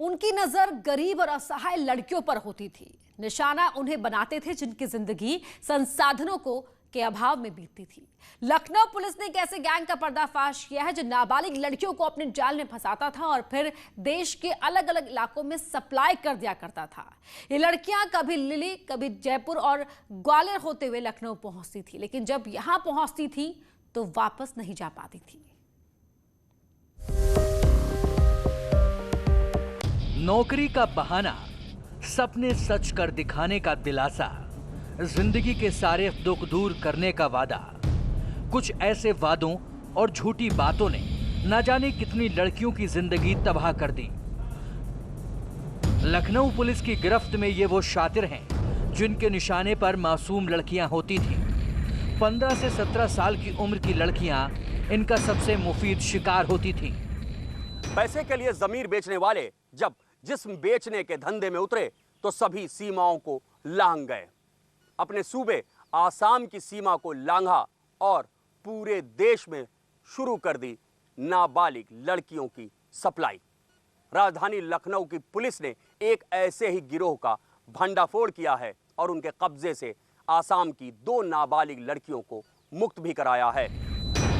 उनकी नजर गरीब और असहाय लड़कियों पर होती थी। निशाना उन्हें बनाते थे जिनकी जिंदगी संसाधनों के अभाव में बीतती थी। लखनऊ पुलिस ने एक ऐसे गैंग का पर्दाफाश किया है जो नाबालिग लड़कियों को अपने जाल में फंसाता था और फिर देश के अलग अलग इलाकों में सप्लाई कर दिया करता था। ये लड़कियां कभी दिल्ली, कभी जयपुर और ग्वालियर होते हुए लखनऊ पहुंचती थी, लेकिन जब यहां पहुंचती थी तो वापस नहीं जा पाती थी। नौकरी का बहाना, सपने सच कर दिखाने का दिलासा, जिंदगी के सारे दुख दूर करने का वादा। कुछ ऐसे वादों और झूठी बातों ने न जाने कितनी लड़कियों की जिंदगी तबाह कर दी। लखनऊ पुलिस की गिरफ्त में ये वो शातिर हैं जिनके निशाने पर मासूम लड़कियां होती थीं। 15 से 17 साल की उम्र की लड़कियां इनका सबसे मुफीद शिकार होती थीं। पैसे के लिए जमीर बेचने वाले जब जिस्म बेचने के धंधे में उतरे तो सभी सीमाओं को लांघ गए। अपने सूबे आसाम की सीमा को लांघा और पूरे देश में शुरू कर दी नाबालिग लड़कियों की सप्लाई। राजधानी लखनऊ की पुलिस ने एक ऐसे ही गिरोह का भंडाफोड़ किया है और उनके कब्जे से आसाम की 2 नाबालिग लड़कियों को मुक्त भी कराया है।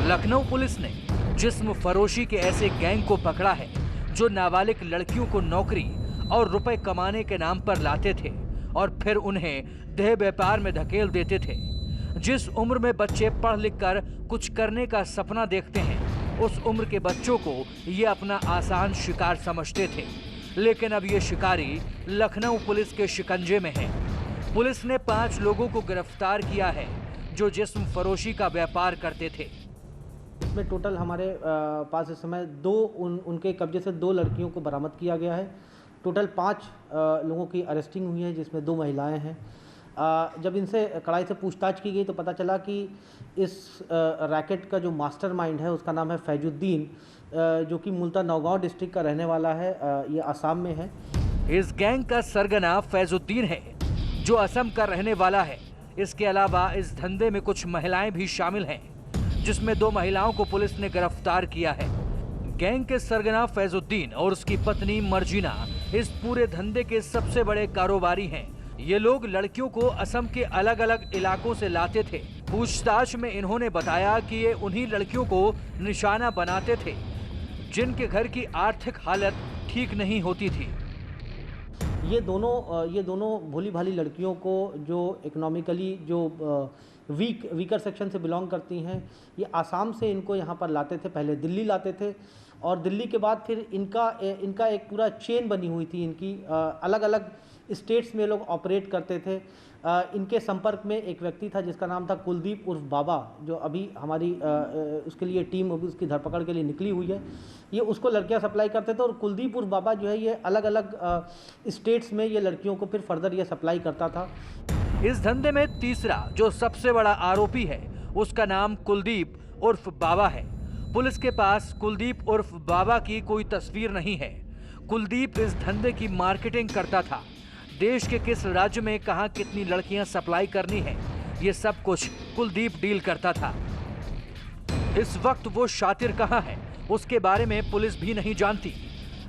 लखनऊ पुलिस ने जिस्म फरोशी के ऐसे गैंग को पकड़ा है जो नाबालिग लड़कियों को नौकरी और रुपए कमाने के नाम पर लाते थे और फिर उन्हें देह व्यापार में धकेल देते थे। जिस उम्र में बच्चे पढ़ लिख कर कुछ करने का सपना देखते हैं, उस उम्र के बच्चों को ये अपना आसान शिकार समझते थे। लेकिन अब ये शिकारी लखनऊ पुलिस के शिकंजे में है। पुलिस ने 5 लोगों को गिरफ्तार किया है जो जिस्म फरोशी का व्यापार करते थे। इसमें टोटल हमारे पास इस समय उनके कब्जे से 2 लड़कियों को बरामद किया गया है। टोटल 5 लोगों की अरेस्टिंग हुई है, जिसमें 2 महिलाएं हैं। जब इनसे कड़ाई से पूछताछ की गई तो पता चला कि इस रैकेट का जो मास्टरमाइंड है उसका नाम है फैजुद्दीन, जो कि मूलतः नौगांव डिस्ट्रिक्ट का रहने वाला है। ये असम में है। इस गैंग का सरगना फैजुद्दीन है जो असम का रहने वाला है। इसके अलावा इस धंधे में कुछ महिलाएं भी शामिल हैं, जिसमें 2 महिलाओं को पुलिस ने गिरफ्तार किया है। गैंग के सरगना फैजुद्दीन और उसकी पत्नी मर्जीना इस पूरे धंधे के सबसे बड़े कारोबारी हैं। ये लोग लड़कियों को असम के अलग अलग इलाकों से लाते थे। पूछताछ में इन्होंने बताया कि ये उन्हीं लड़कियों को निशाना बनाते थे जिनके घर की आर्थिक हालत ठीक नहीं होती थी। ये दोनों भोली भाली लड़कियों को जो इकोनॉमिकली जो वीकर सेक्शन से बिलोंग करती हैं, ये आसाम से इनको यहाँ पर लाते थे। पहले दिल्ली लाते थे और दिल्ली के बाद फिर इनका एक पूरा चेन बनी हुई थी। इनकी अलग अलग स्टेट्स में लोग ऑपरेट करते थे। इनके संपर्क में एक व्यक्ति था जिसका नाम था कुलदीप उर्फ बाबा, जो अभी हमारी उसके लिए टीम उसकी धरपकड़ के लिए निकली हुई है। ये उसको लड़कियां सप्लाई करते थे और कुलदीप उर्फ बाबा जो है ये अलग अलग स्टेट्स में ये लड़कियों को फिर फर्दर ये सप्लाई करता था। इस धंधे में तीसरा जो सबसे बड़ा आरोपी है उसका नाम कुलदीप उर्फ बाबा है। पुलिस के पास कुलदीप उर्फ बाबा की कोई तस्वीर नहीं है। कुलदीप इस धंधे की मार्केटिंग करता था। देश के किस राज्य में कहां कितनी लड़कियां सप्लाई करनी है, ये सब कुछ कुलदीप डील करता था। इस वक्त वो शातिर कहां है उसके बारे में पुलिस भी नहीं जानती,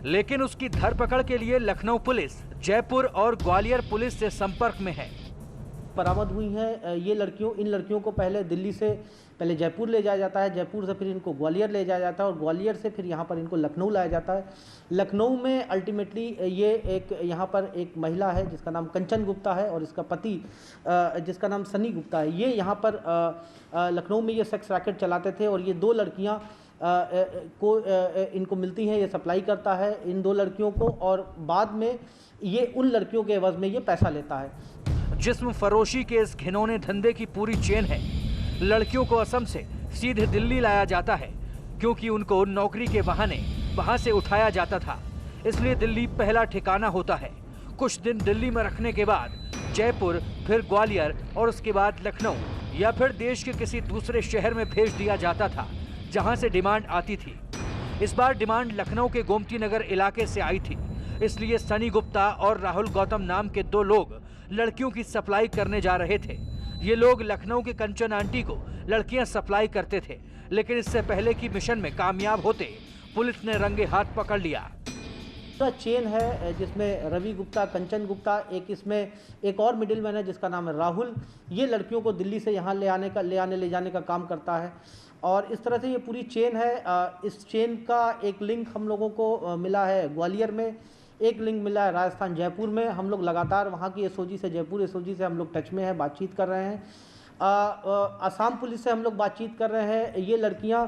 लेकिन उसकी धरपकड़ के लिए लखनऊ पुलिस जयपुर और ग्वालियर पुलिस से संपर्क में है। बरामद हुई हैं ये इन लड़कियों को पहले जयपुर ले जाया जाता है। जयपुर से फिर इनको ग्वालियर ले जाया जाता है और ग्वालियर से फिर यहाँ पर इनको लखनऊ लाया जाता है। लखनऊ में अल्टीमेटली ये यहाँ पर एक महिला है जिसका नाम कंचन गुप्ता है और इसका पति जिसका नाम सनी गुप्ता है। ये यहाँ पर लखनऊ में ये सेक्स रैकेट चलाते थे और ये 2 लड़कियाँ इनको मिलती हैं। ये सप्लाई करता है इन 2 लड़कियों को और बाद में ये उन लड़कियों के एवज में ये पैसा लेता है। जिस्म फरोशी के इस घिनौने धंधे की पूरी चेन है। लड़कियों को असम से सीधे दिल्ली लाया जाता है क्योंकि उनको नौकरी के बहाने वहां से उठाया जाता था, इसलिए दिल्ली पहला ठिकाना होता है। कुछ दिन दिल्ली में रखने के बाद जयपुर, फिर ग्वालियर और उसके बाद लखनऊ या फिर देश के किसी दूसरे शहर में भेज दिया जाता था जहां से डिमांड आती थी। इस बार डिमांड लखनऊ के गोमती नगर इलाके से आई थी, इसलिए सनी गुप्ता और राहुल गौतम नाम के 2 लोग लड़कियों की सप्लाई करने जा रहे थे। ये लोग लखनऊ के कंचन आंटी को लड़कियां सप्लाई करते थे, लेकिन इससे पहले कि मिशन में कामयाब होते पुलिस ने रंगे हाथ पकड़ लिया। पूरा चेन है जिसमें रवि गुप्ता, कंचन गुप्ता, एक इसमें एक और मिडिलमैन है जिसका नाम है राहुल। ये लड़कियों को दिल्ली से यहाँ ले जाने का काम करता है और इस तरह से ये पूरी चेन है। इस चेन का एक लिंक हम लोगों को मिला है ग्वालियर में, एक लिंक मिला है राजस्थान जयपुर में। हम लोग लगातार वहाँ की एसओजी से, जयपुर एसओजी से हम लोग टच में हैं, बातचीत कर रहे हैं। असम पुलिस से हम लोग बातचीत कर रहे हैं। ये लड़कियाँ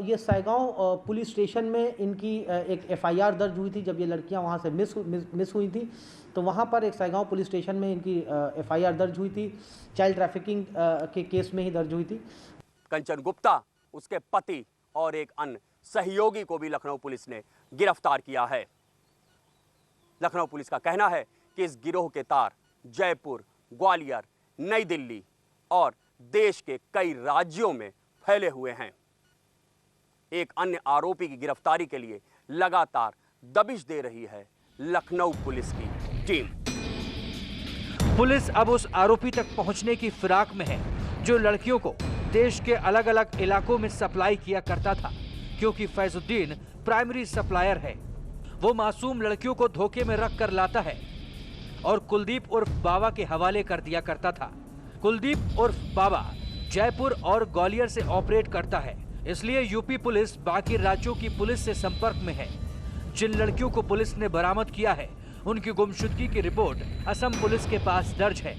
ये सायगांव पुलिस स्टेशन में इनकी एक एफआईआर दर्ज हुई थी। जब ये लड़कियाँ वहाँ से मिस हुई थी तो वहाँ पर एक सायगांव पुलिस स्टेशन में इनकी एफआईआर दर्ज हुई थी, चाइल्ड ट्रैफिकिंग के केस में ही दर्ज हुई थी। कंचन गुप्ता, उसके पति और एक अन्य सहयोगी को भी लखनऊ पुलिस ने गिरफ्तार किया है। लखनऊ पुलिस का कहना है कि इस गिरोह के तार जयपुर, ग्वालियर, नई दिल्ली और देश के कई राज्यों में फैले हुए हैं। एक अन्य आरोपी की गिरफ्तारी के लिए लगातार दबिश दे रही है लखनऊ पुलिस की टीम। पुलिस अब उस आरोपी तक पहुंचने की फिराक में है जो लड़कियों को देश के अलग अलग इलाकों में सप्लाई किया करता था, क्योंकि फैजुद्दीन प्राइमरी सप्लायर है। वो मासूम लड़कियों को धोखे में रख कर लाता है और कुलदीप उर्फ बाबा के हवाले कर दिया करता था। कुलदीप उर्फ बाबा जयपुर और ग्वालियर से ऑपरेट करता है, इसलिए यूपी पुलिस बाकी राज्यों की पुलिस से संपर्क में है। जिन लड़कियों को पुलिस ने बरामद किया है उनकी गुमशुदगी की रिपोर्ट असम पुलिस के पास दर्ज है।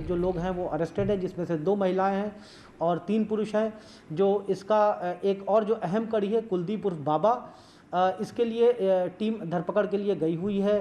जो लोग हैं वो अरेस्टेड हैं, जिसमें से 2 महिलाएं हैं और 3 पुरुष हैं। जो इसका एक और जो अहम कड़ी है कुलदीप उर्फ बाबा, इसके लिए टीम धरपकड़ के लिए गई हुई है।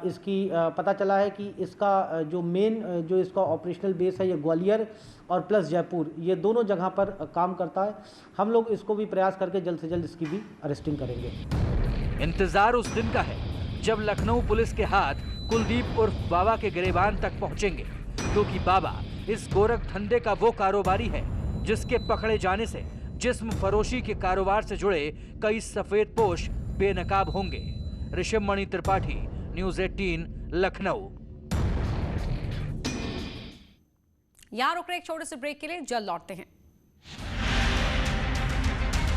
इसकी पता चला है कि इसका जो मेन जो इसका ऑपरेशनल बेस है ये ग्वालियर और प्लस जयपुर, ये दोनों जगह पर काम करता है। हम लोग इसको भी प्रयास करके जल्द से जल्द इसकी भी अरेस्टिंग करेंगे। इंतजार उस दिन का है जब लखनऊ पुलिस के हाथ कुलदीप उर्फ बाबा के गिरेबान तक पहुंचेंगे, क्योंकि बाबा इस गोरख धंधे का वो कारोबारी है जिसके पकड़े जाने से जिस्म फरोशी के कारोबार से जुड़े कई सफेद पोश बेनकाब होंगे। ऋषभ मणि त्रिपाठी, न्यूज़ 18, लखनऊ। यहाँ रुक रहे एक छोटे से ब्रेक के लिए, जल्द लौटते हैं।